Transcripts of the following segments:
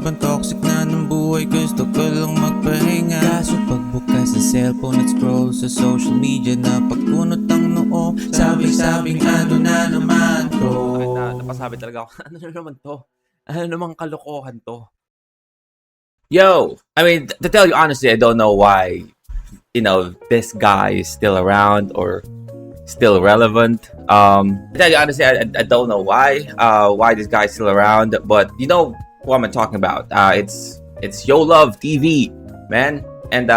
Sobrang toxic na ng buhay, gusto ko lang magpahinga. Kaso pagbukas sa cellphone at scroll sa social media, na pagkunot ang noo, sabing-sabing ano na naman to. Napasabi talaga ako, ano na naman to? Ano namang kalokohan to? Yo, I mean, to tell you honestly, I don't know why, this guy is still around or still relevant. To tell you honestly, I don't know why this guy is still around, but you know who I'm talking about. It's Yo Love TV, man. And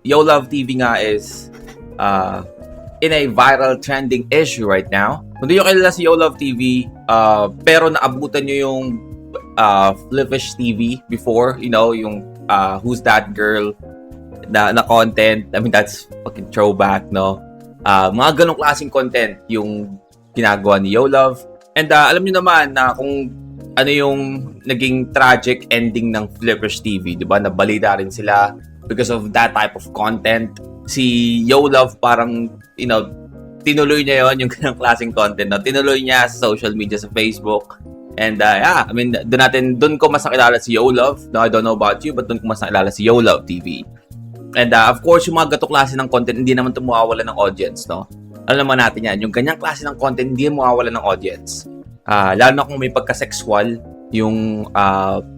Yo Love TV nga is in a viral trending issue right now. Kung di nyo kilala si Yo Love TV, pero naabutan nyo yung Flippish TV before, yung Who's That Girl na content. I mean, that's fucking throwback, no? Mga ganong klaseng content yung ginagawa ni Yo Love. And alam nyo naman na kung ano yung naging tragic ending ng Flippish TV, di ba? Nabalita rin sila because of that type of content. Si Yo Love parang, tinuloy niya yon yung ganong klaseng content. No? Tinuloy niya sa social media, sa Facebook. And yeah, I mean, doon ko mas nakilala si Yo Love. No, I don't know about you, but doon ko mas nakilala si Yo Love TV. And of course, yung mga gato klase ng content, hindi naman ito mawawala ng audience, no? Alam naman natin yan, yung ganyang klase ng content, hindi mawawala ng audience. Lalo na kung may pagka-sexual yung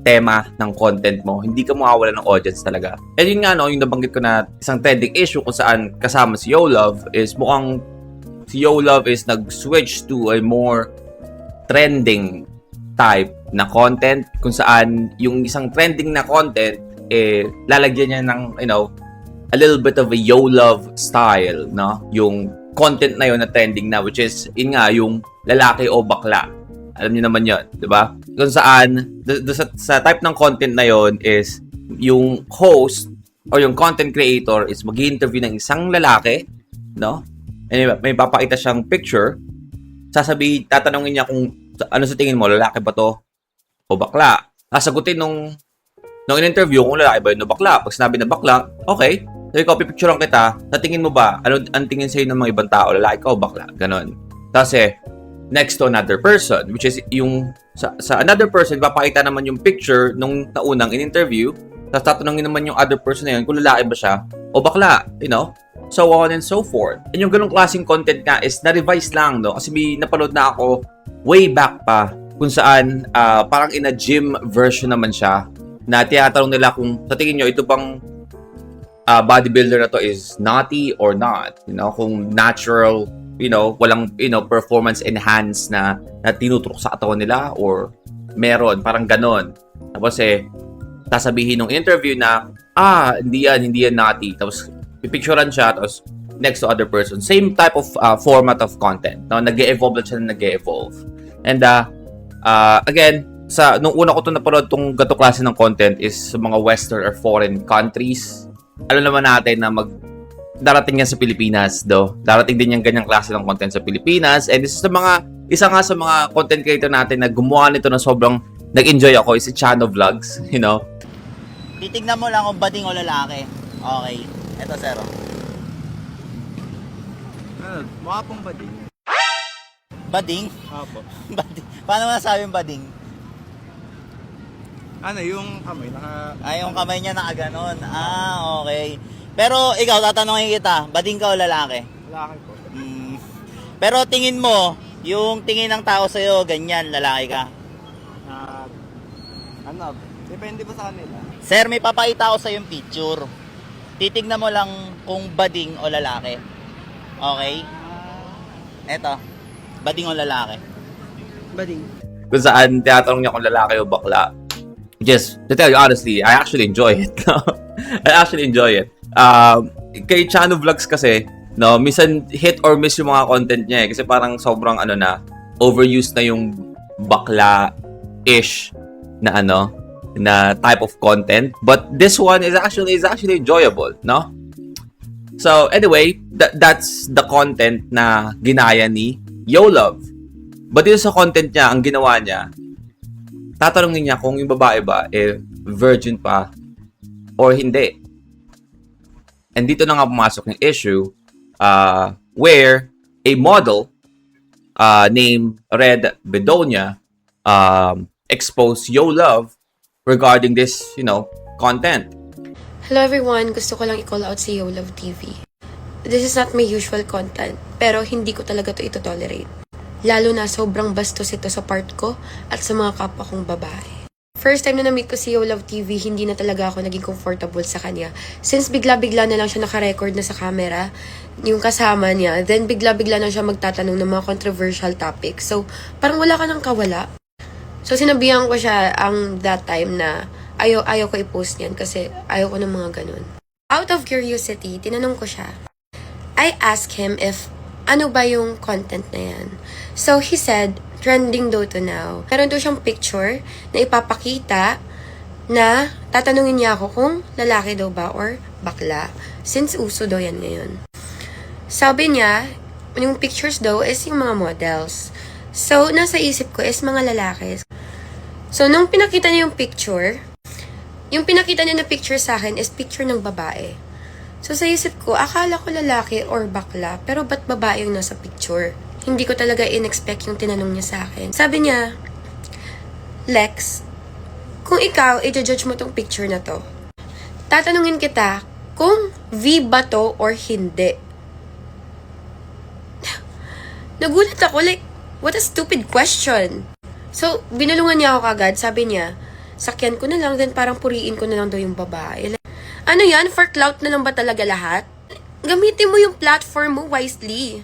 tema ng content mo, hindi ka mawawala ng audience talaga. And yun nga, no, yung nabanggit ko na isang trending issue kung saan kasama si Yo Love is mukhang si Yo Love is nag-switch to a more trending type na content kung saan yung isang trending na content lalagyan niya ng a little bit of a Yo Love style, no? Yung content na yun na trending na, which is yung lalaki o bakla. Alam niyo naman yun, di ba? Kung saan sa type ng content na yun is yung host or yung content creator is mag-interview ng isang lalaki, no? And may papakita siyang picture, tatanungin niya kung ano sa tingin mo, lalaki ba to o bakla? Sasagutin nung in-interview kung lalaki ba yun o bakla. Pag sinabi na bakla, okay, so ikaw, pipicturean kita, sa tingin mo ba, ang tingin sa'yo ng mga ibang tao, lalaki ka o bakla? Ganon. Kasi, next to another person, which is yung, sa another person, papakita naman yung picture nung naunang in-interview, tapos tatanungin naman yung other person na yun kung lalaki ba siya o bakla, so on and so forth. And yung ganong klaseng content nga is na-revise lang, no? Kasi may napanood na ako way back pa, kung saan parang in a gym version naman siya, na tinatanong nila kung sa tingin nyo, ito bang bodybuilder na to is naughty or not? Kung natural, walang, performance enhanced na tinuturok sa katawan nila or meron, parang ganon. Tapos sasabihin ng interview na, hindi yan naughty. Tapos pipicturean siya, tapos next to other person. Same type of format of content. No? Nag-e-evolve lang siya na nag-e-evolve. And again, nung una ko napanood tong gato klase ng content is sa mga western or foreign countries. Alam naman natin na darating yan sa Pilipinas, do. Darating din yung ganyang klase ng content sa Pilipinas. And isa nga sa mga content creator natin na gumawa nito na sobrang nag-enjoy ako is si Chano Vlogs, Titignan mo lang kung bading o lalaki. Okay. Ito, sir. Mukha pong bading. Bading? Opo. Bading. Paano mo nasabing bading? Yung kamay, Yung kamay niya nakaganon. Okay. Pero ikaw, tatanungin kita, bading ka o lalaki? lalaki po. Pero tingin mo, yung tingin ng tao sa'yo, ganyan, lalaki ka? Depende po sa kanila. Sir, may papakita ako sa'yo yung picture. Titignan mo lang kung bading o lalaki. Okay? Eto, bading o lalaki? Bading. Kung saan tinatanong niya kung lalaki o bakla. Just to tell you honestly, I actually enjoy it. I actually enjoy it. Kay Chano Vlogs kasi, no, minsan hit or miss yung mga content niya kasi parang sobrang na overused na yung bakla-ish na na type of content. But this one is actually enjoyable, no? So anyway, that's the content na ginaya ni Yo Love. But dito sa content niya, ang ginawa niya, tatanungin niya kung yung babae ba virgin pa or hindi. And dito na nga pumasok yung issue where a model named Red Bedonia exposed Yo Love regarding this, content. Hello everyone, gusto ko lang i-call out si Yo Love TV. This is not my usual content, pero hindi ko talaga to ito-tolerate. Lalo na sobrang bastos ito sa part ko at sa mga kapwa kong babae. First time na na-meet ko si Yo Love TV, hindi na talaga ako naging comfortable sa kanya. Since bigla-bigla na lang siya naka-record na sa camera, yung kasama niya, then bigla-bigla na siya magtatanong ng mga controversial topics. So, parang wala ka nang kawala. So, sinabihan ko siya that time na ayaw ko i-post niyan kasi ayaw ko ng mga ganun. Out of curiosity, tinanong ko siya. I asked him if ano ba yung content na yan. So, he said, trending daw to now. Meron daw siyang picture na ipapakita na tatanungin niya ako kung lalaki daw ba or bakla. Since uso daw yan ngayon. Sabi niya, yung pictures daw is yung mga models. So, nasa isip ko is mga lalaki. So, nung pinakita niya yung pinakita niya na picture sa akin is picture ng babae. So, sa isip ko, akala ko lalaki or bakla, pero ba't babae yung nasa picture? Hindi ko talaga in-expect yung tinanong niya sa akin. Sabi niya, Lex, kung ikaw, i-judge mo tong picture na to, tatanungin kita kung V ba to or hindi. Nagulat ako, like, what a stupid question. So, binulungan niya ako kagad. Sabi niya, sakyan ko na lang, then parang puriin ko na lang daw yung babae. Like, ano yan? For clout na lang ba talaga lahat? Gamitin mo yung platform mo wisely.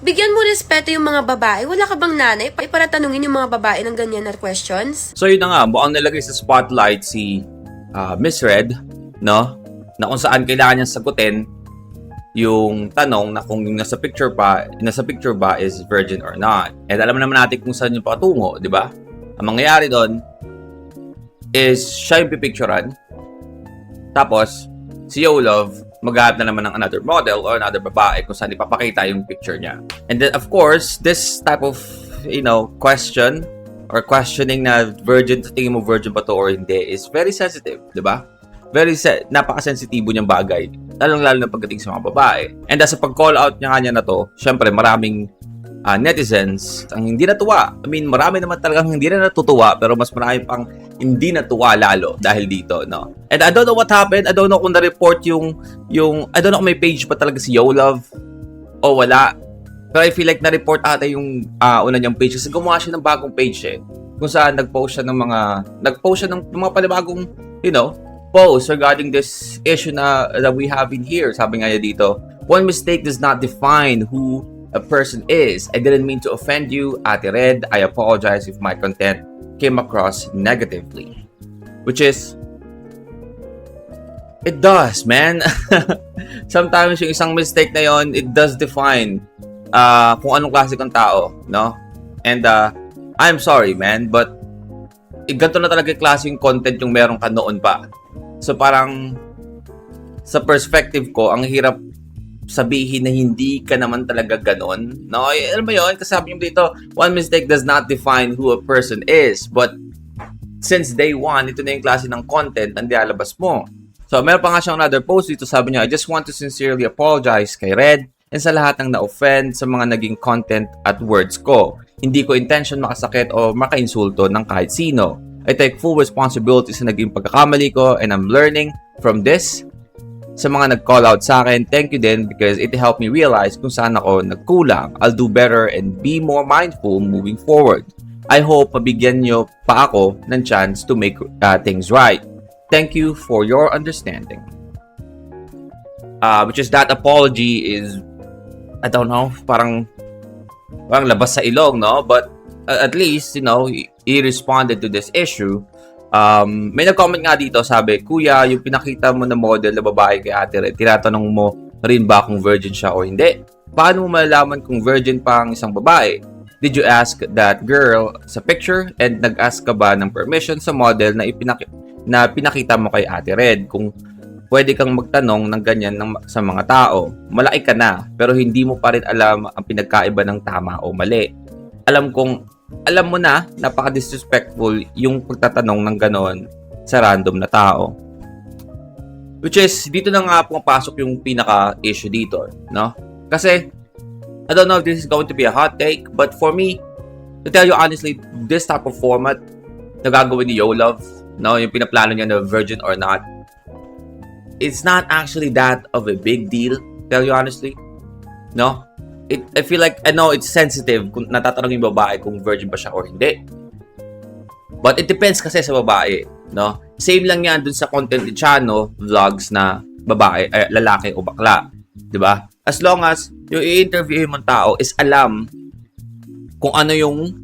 Bigyan mo respeto yung mga babae. Wala ka bang nanay para tanungin yung mga babae ng ganyan na questions? So yun na nga, mukhang nilagay sa spotlight si Miss Red, no? Na kung saan kailangan niyang sagutin yung tanong na kung yung nasa picture ba is virgin or not. And alam naman natin kung saan yung patungo, di ba? Ang mangyayari doon is siya yung pipicturean. Tapos, si Yo Love, maghahanap na naman ng another model or another babae kung saan ipapakita yung picture niya. And then, of course, this type of, question or questioning na tingin mo virgin ba to or hindi is very sensitive, di ba? Napaka-sensitibo niyang bagay. Lalong-lalo na pagdating sa mga babae. And as sa pag-call out niya kanya na to, syempre maraming netizens ang hindi natuwa. I mean, marami naman talagang hindi na natutuwa pero mas marami pang hindi natuwa lalo dahil dito, no? And I don't know what happened. I don't know kung na-report yung I don't know kung may page pa talaga si Yo Love o wala. Pero I feel like na-report ata yung una niyang page kasi gumawa siya ng bagong page kung saan nag-post siya ng mga panibagong, post regarding this issue that we have in here. Sabi nga niya dito, one mistake does not define who a person is. I didn't mean to offend you, Ate Red. I apologize if my content came across negatively. Which is, it does, man. Sometimes yung isang mistake na yon, it does define kung anong klase kang tao, no? And I'm sorry, man, but ganito na talaga yung klase yung content yung meron ka noon pa. So parang sa perspective ko, ang hirap sabihin na hindi ka naman talaga ganon. No, alam mo yun? Kasi sabi niyo dito, one mistake does not define who a person is. But since day one, ito na yung klase ng content na nilalabas mo. So meron pa nga siyang another post dito. Sabi niya, I just want to sincerely apologize kay Red and sa lahat ng na-offend sa mga naging content at words ko. Hindi ko intention makasakit o makainsulto ng kahit sino. I take full responsibility sa naging pagkakamali ko and I'm learning from this. Sa mga nag-call out sa akin, thank you din because it helped me realize kung saan ako nagkulang. I'll do better and be more mindful moving forward. I hope mabigyan nyo pa ako ng chance to make things right. Thank you for your understanding. Which is that apology is, I don't know, parang labas sa ilong, no? But at least, he responded to this issue. May nag-comment nga dito, sabi, Kuya, yung pinakita mo na model na babae kay Ate Red, tinatanong mo rin ba kung virgin siya o hindi? Paano mo malalaman kung virgin pa ang isang babae? Did you ask that girl sa picture and nag-ask ka ba ng permission sa model na pinakita mo kay Ate Red kung pwede kang magtanong ng ganyan sa mga tao? Malaki ka na, pero hindi mo pa rin alam ang pinagkaiba ng tama o mali. Alam mo na, napaka-disrespectful yung pagtatanong ng ganon sa random na tao. Which is, dito na nga pumapasok yung pinaka-issue dito, no? Kasi, I don't know if this is going to be a hot take, but for me, to tell you honestly, this type of format na gagawin ni Yo Love, no, yung pinaplano niya na virgin or not, it's not actually that of a big deal, tell you honestly. No? I feel like, I know it's sensitive kung natatanong yung babae kung virgin ba siya or hindi. But it depends kasi sa babae, no? Same lang yan dun sa content ni Chano vlogs na babae, lalaki o bakla. 'Di ba? As long as yung i-interview mong tao is alam kung ano yung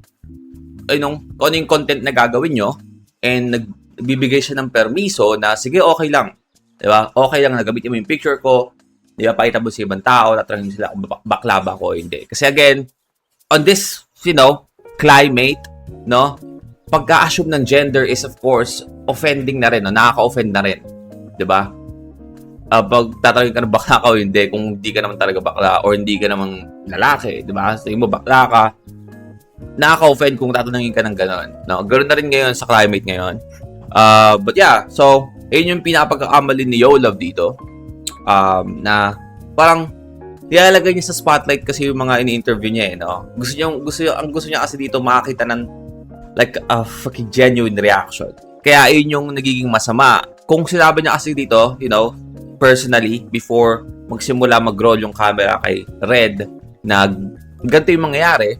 kung ano yung content na gagawin nyo and nagbibigay siya ng permiso na sige, okay lang. 'Di ba? Okay lang na gamitin mo yung picture ko. 'Di ba? Pakita mo sa ibang tao, tatanungin sila kung bakla ba ako o hindi. Kasi again, on this, climate, no? Pagka-assume ng gender is of course offending na rin, no? Nakaka-offend na rin. 'Di ba? Pag tatanungin ka ng bakla ka o hindi, kung hindi ka naman talaga bakla or hindi ka naman lalaki, 'di ba? Sabi mo bakla ka, nakaka-offend kung tatanungin ka ng gano'n. No? Ganoon na rin ngayon sa climate ngayon. But yeah, so ayun yung pinapagkakamali ni Yo Love dito. Na parang nilalagay niya sa spotlight kasi yung mga ini-interview niya, no? Gusto niya kasi dito makakita ng like a fucking genuine reaction. Kaya ayun yung nagiging masama. Kung sinabi niya kasi dito, personally, before magsimula mag-roll yung camera kay Red, na ganito yung mangyayari,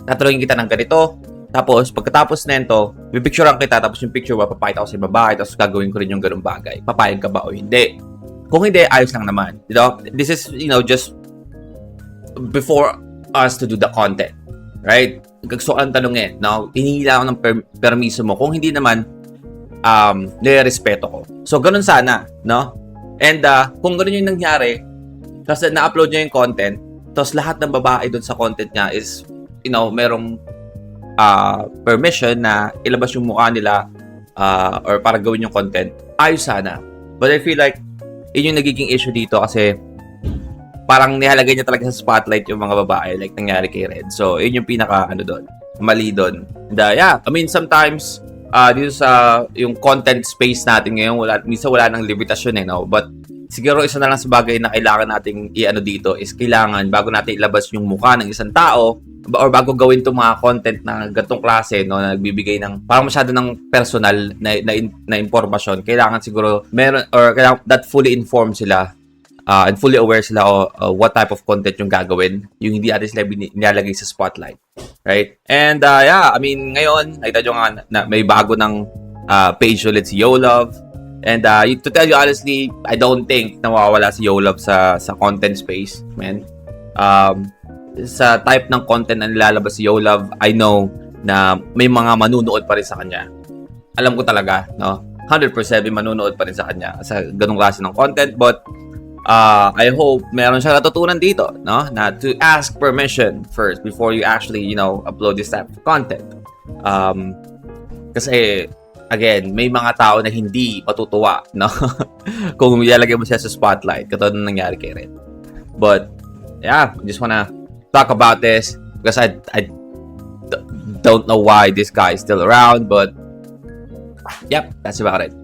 tatanungin kita ng ganito, tapos pagkatapos na ito, pipicturean kita, tapos yung picture papapakita ko sa babae, tapos gagawin ko rin yung ganung bagay. Papayag ka ba o hindi? Kung hindi, ayos lang naman. This is, just before us to do the content. Right? So, ang tanongin, hinihila ako ng permiso mo. Kung hindi naman, nire-respeto ko. So, ganun sana, no? And, kung ganun yung nangyari, kasi na-upload niya yung content, tapos lahat ng babae doon sa content niya is, merong permission na ilabas yung mukha nila or para gawin yung content, ayos sana. But I feel like, yun yung nagiging issue dito kasi parang nilalagay niya talaga sa spotlight yung mga babae like nangyari kay Red. So, yun yung pinaka, mali doon. And, yeah, I mean, sometimes, dito sa yung content space natin ngayon, minsan wala nang limitasyon, no? But, siguro isa na lang sa bagay na kailangan nating dito is kailangan, bago natin ilabas yung mukha ng isang tao, or bago gawin itong mga content na ganitong klase, no, na nagbibigay ng, parang masyado ng personal na impormasyon, kailangan siguro, kailangan that fully informed sila, and fully aware sila o what type of content yung gagawin, yung hindi natin sila nilalagay sa spotlight. Right? And, yeah, I mean, ngayon, nakita nyo nga na may bago ng page ulit si Yo Love. And, to tell you honestly, I don't think nawawala si Yo Love sa content space, man. Sa type ng content na nilalabas si Yo Love, I know na may mga manunood pa rin sa kanya. Alam ko talaga, no? 100% may manunood pa rin sa kanya sa ganung klase ng content. But, I hope meron siya natutunan dito, no? Na to ask permission first before you actually, upload this type of content. Kasi, again, may mga tao na hindi matutuwa, no? Kung ilalagay mo siya sa spotlight, katulad ng nangyari kay Red. But, yeah, I just wanna talk about this because I don't know why this guy is still around, but, yep, that's about it.